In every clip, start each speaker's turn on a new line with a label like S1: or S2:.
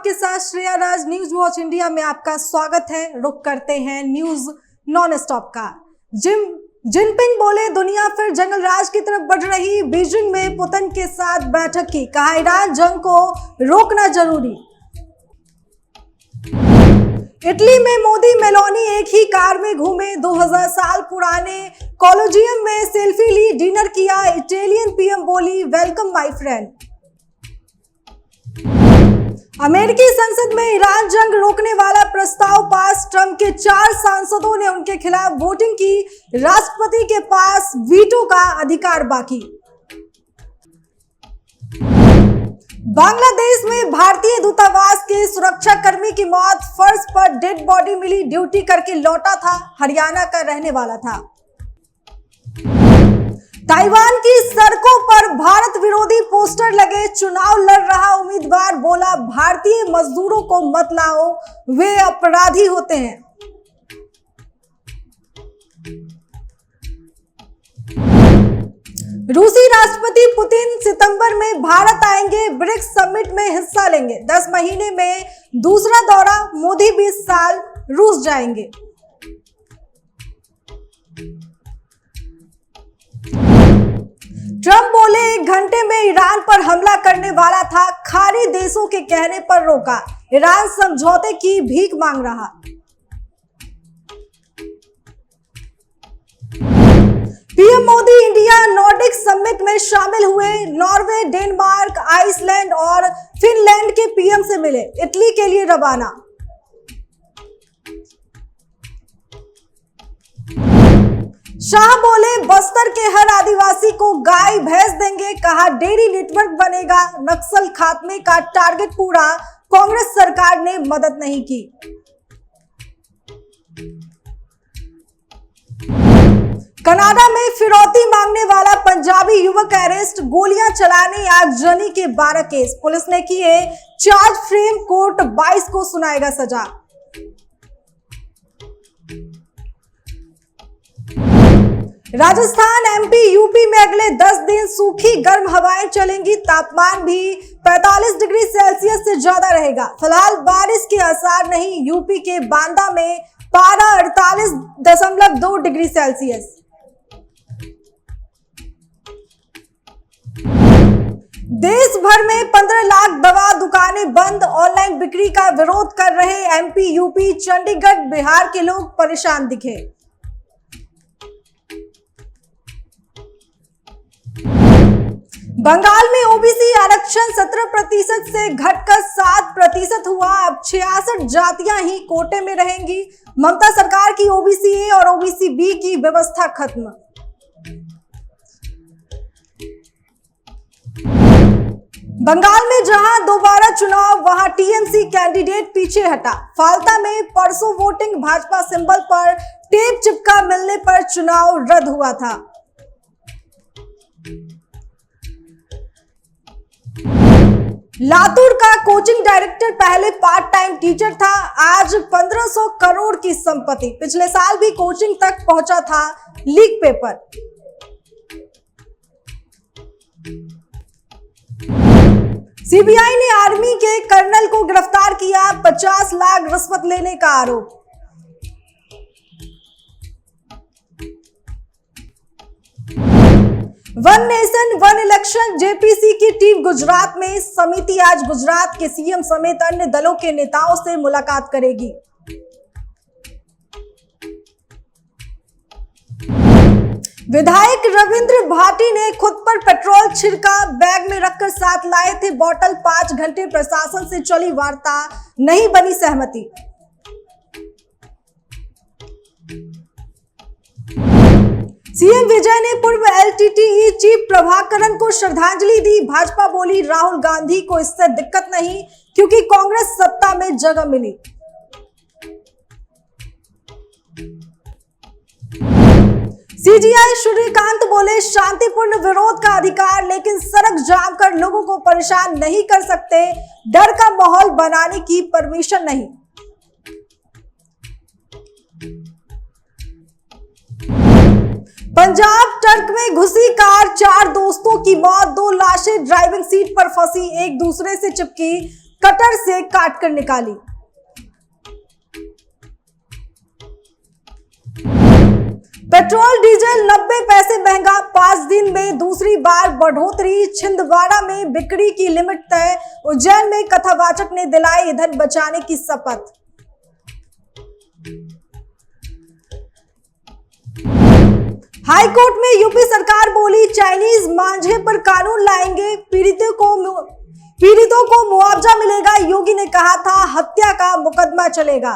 S1: आपके साथ श्रेया राज। News watch India में आपका स्वागत है। रुक करते हैं न्यूज नॉन स्टॉप का। जिनपिंग बोले दुनिया फिर जंगल राज की तरफ बढ़ रही। बीजिंग में पुतिन के साथ बैठक की, कहा ईरान जंग को रोकना जरूरी। इटली में मोदी मेलोनी एक ही कार में घूमे। 2000 साल पुराने कोलोजियम में सेल्फी ली, डिनर किया। इटालियन पीएम बोली वेलकम माय फ्रेंड। अमेरिकी संसद में ईरान जंग रोकने वाला प्रस्ताव पास। ट्रंप के 4 सांसदों ने उनके खिलाफ वोटिंग की। राष्ट्रपति के पास वीटो का अधिकार बाकी। बांग्लादेश में भारतीय दूतावास के सुरक्षा कर्मी की मौत। फर्श पर डेड बॉडी मिली, ड्यूटी करके लौटा था, हरियाणा का रहने वाला था। ताइवान की सड़कों पर भारत विरोधी पोस्टर लगे। चुनाव लड़ रहा उम्मीदवार बोला भारतीय मजदूरों को मत लाओ, वे अपराधी होते हैं। रूसी राष्ट्रपति पुतिन सितंबर में भारत आएंगे, ब्रिक्स समिट में हिस्सा लेंगे। 10 महीने में दूसरा दौरा, मोदी 20 साल रूस जाएंगे। ट्रंप बोले 1 घंटे में ईरान पर हमला करने वाला था, खाड़ी देशों के कहने पर रोका। ईरान समझौते की भीख मांग रहा। PM Modi India Nordic summit में शामिल हुए। नॉर्वे, डेनमार्क, आइसलैंड और फिनलैंड के पीएम से मिले, इटली के लिए रवाना। शाह बोले बस्तर के हर आदिवासी को गाय भैंस देंगे, कहा डेयरी नेटवर्क बनेगा। नक्सल खात्मे का टारगेट पूरा, कांग्रेस सरकार ने मदद नहीं की। कनाडा में फिरौती मांगने वाला पंजाबी युवक अरेस्ट। गोलियां चलाने आगजनी के 12 केस, पुलिस ने किए चार्ज फ्रेम। कोर्ट 22 को सुनाएगा सजा। राजस्थान, एमपी, यूपी में अगले 10 दिन सूखी गर्म हवाएं चलेंगी। तापमान भी 45 डिग्री सेल्सियस से ज्यादा रहेगा। फिलहाल बारिश के आसार नहीं। यूपी के बांदा में पारा 48.2 डिग्री सेल्सियस। देश भर में 15 लाख दवा दुकानें बंद। ऑनलाइन बिक्री का विरोध कर रहे एमपी, यूपी, चंडीगढ़, बिहार के लोग परेशान दिखे। बंगाल में ओबीसी आरक्षण 17% से घटकर 7% हुआ। अब 66 जातियां ही कोटे में रहेंगी। ममता सरकार की ओबीसी ए और ओबीसी बी की व्यवस्था खत्म। बंगाल में जहां दोबारा चुनाव, वहां टीएमसी कैंडिडेट पीछे हटा। फाल्ता में परसों वोटिंग, भाजपा सिंबल पर टेप चिपका मिलने पर चुनाव रद्द हुआ था। लातूर का कोचिंग डायरेक्टर पहले पार्ट टाइम टीचर था, आज 1500 करोड़ की संपत्ति। पिछले साल भी कोचिंग तक पहुंचा था लीक पेपर। सीबीआई ने आर्मी के कर्नल को गिरफ्तार किया। 50 लाख रिश्वत लेने का आरोप। One nation one election JPC की टीम गुजरात में। समिति आज गुजरात के सीएम समेत अन्य दलों के नेताओं से मुलाकात करेगी। विधायक रविंद्र भाटी ने खुद पर पेट्रोल छिड़का, बैग में रखकर साथ लाए थे बोतल। 5 घंटे प्रशासन से चली वार्ता, नहीं बनी सहमति। सीएम विजय ने पूर्व एलटीटीई चीफ प्रभाकरन को श्रद्धांजलि दी। भाजपा बोली राहुल गांधी को इससे दिक्कत नहीं, क्योंकि कांग्रेस सत्ता में जगह मिली। सीजीआई सूर्यकांत बोले शांतिपूर्ण विरोध का अधिकार, लेकिन सड़क जाम कर लोगों को परेशान नहीं कर सकते। डर का माहौल बनाने की परमिशन नहीं। पंजाब ट्रक में घुसी कार, 4 दोस्तों की मौत, 2 लाशें ड्राइविंग सीट पर फंसी, एक दूसरे से चिपकी। कटर से काटकर निकाली। पेट्रोल डीजल 90 पैसे महंगा, 5 दिन में दूसरी बार बढ़ोतरी। छिंदवाड़ा में बिक्री की लिमिट तय। उज्जैन में कथावाचक ने दिलाई ईंधन बचाने की शपथ। हाई कोर्ट में यूपी सरकार बोली चाइनीज मांझे पर कानून लाएंगे, पीड़ितों को मुआवजा मिलेगा। योगी ने कहा था हत्या का मुकदमा चलेगा।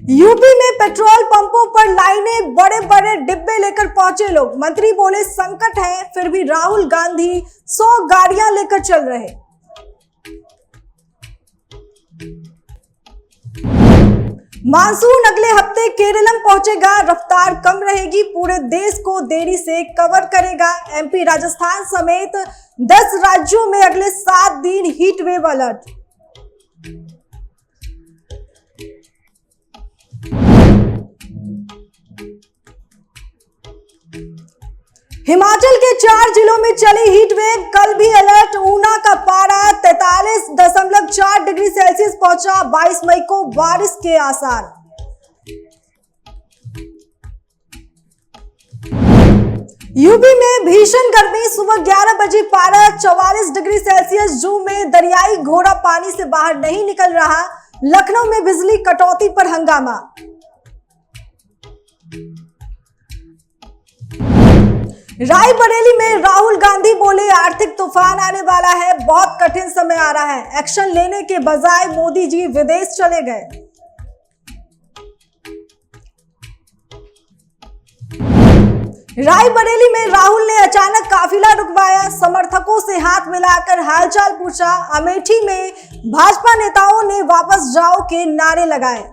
S1: यूपी में पेट्रोल पंपों पर लाइनें, बड़े बड़े डिब्बे लेकर पहुंचे लोग। मंत्री बोले संकट है, फिर भी राहुल गांधी 100 गाड़ियां लेकर चल रहे। मानसून अगले हफ्ते केरलम पहुंचेगा, रफ्तार कम रहेगी, पूरे देश को देरी से कवर करेगा। एमपी, राजस्थान समेत 10 राज्यों में अगले 7 दिन हीट वेव अलर्ट। हिमाचल के 4 जिलों में चली हीट वेव, कल भी अलर्ट। ऊना का पारा 43.4 डिग्री सेल्सियस पहुंचा। 22 मई को बारिश के आसार। यूपी में भीषण गर्मी, सुबह 11 बजे पारा 44 डिग्री सेल्सियस। जू में दरियाई घोड़ा पानी से बाहर नहीं निकल रहा। लखनऊ में बिजली कटौती पर हंगामा। रायबरेली में राहुल गांधी बोले आर्थिक तूफान आने वाला है, बहुत कठिन समय आ रहा है। एक्शन लेने के बजाय मोदी जी विदेश चले गए। रायबरेली में राहुल ने अचानक काफिला रुकवाया, समर्थकों से हाथ मिलाकर हालचाल पूछा। अमेठी में भाजपा नेताओं ने वापस जाओ के नारे लगाए।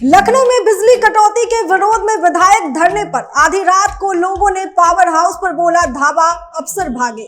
S1: लखनऊ में बिजली कटौती के विरोध में विधायक धरने पर। आधी रात को लोगों ने पावर हाउस पर बोला धावा, अफसर भागे।